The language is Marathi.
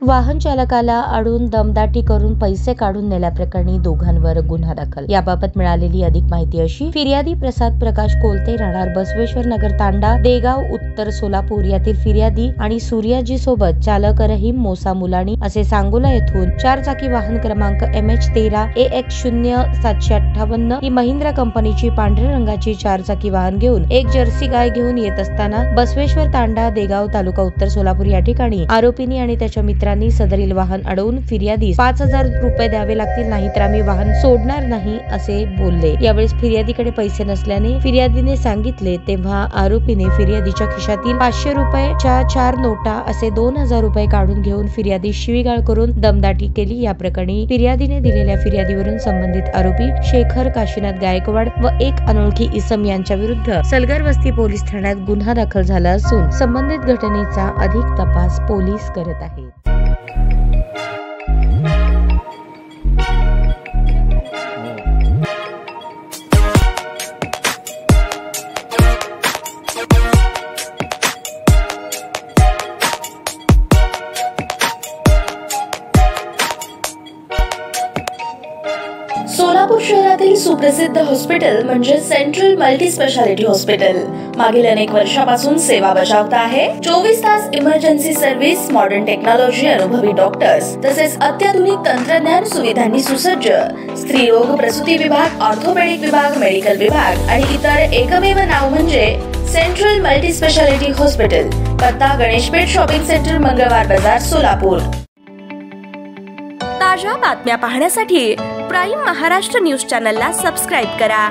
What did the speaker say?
वाहन चालकाला अडवून दमदाटी करून पैसे काढून नेल्याप्रकरणी दोघांवर गुन्हा दाखल। याबाबत मिळालेली अधिक माहिती अशी: फिर्यादी प्रसाद प्रकाश कोलते, राहणार बसवेश्वर नगर तांडा, देगाव, उत्तर सोलापूर यातील फिर्यादी आणि सूर्याजी सोबत चालक रहीम मोसा मुलानी असे सांगोला येथून 4 चाकी वाहन क्रमांक MH13 AX0758 ही महिंद्रा कंपनीची पांढऱ्या रंगाची 4 चाकी वाहन घेऊन एक जर्सी गाय घेऊन येत असताना बसवेश्वर तांडा, देगाव, तालुका उत्तर सोलापूर या ठिकाणी आरोपींनी आणि त्याच्या मित्रांनी सदरील वाहन अडवून फिर्यादीस 5,000 रुपये द्यावे लागतील, नाहीतर आम्ही वाहन सोडणार नाही असे बोलले। यावेळेस फिर्यादीकडे पैसे नसल्याने फिर्यादीने सांगितले, तेव्हा आरोपीने फिर्यादीच्या खिशातील 500 रुपयाच्या 4 नोटा असे 2,000 रुपये काढून घेऊन फिर्यादी शिवीगाळ करून दमदाटी केली। या प्रकरणी फिर्यादीने दिलेल्या फिर्यादीवरून संबंधित आरोपी शेखर काशीनाथ गायकवाड व एक अनोळखी इसम यांच्या विरुद्ध सलगर वस्ती पोलीस ठाण्यात गुन्हा दाखल झाला असून संबंधित घटनेचा अधिक तपास पोलीस करत आहेत। सोलापूर शहरातील सुप्रसिद्ध हॉस्पिटल म्हणजे सेंट्रल मल्टी स्पेशालिटी हॉस्पिटल मागील अनेक वर्षापासून सेवा बजावत आहे। 24 तास इमर्जन्सी सर्व्हिस, मॉडर्न टेक्नॉलॉजी, अनुभवी डॉक्टर्स तसेच अत्याधुनिक तंत्रज्ञान सुविधांनी सुसज्ज स्त्रीरोग प्रसूती विभाग, ऑर्थोपेडिक विभाग, मेडिकल विभाग आणि इतर एकमेव नाव म्हणजे सेंट्रल मल्टी स्पेशालिटी हॉस्पिटल। पत्ता: गणेशपेठ शॉपिंग सेंटर, मंगळवार बाजार, सोलापूर। ताज्या बातम्या पाहण्यासाठी प्राईम महाराष्ट्र न्यूज चॅनलला सबस्क्राईब करा।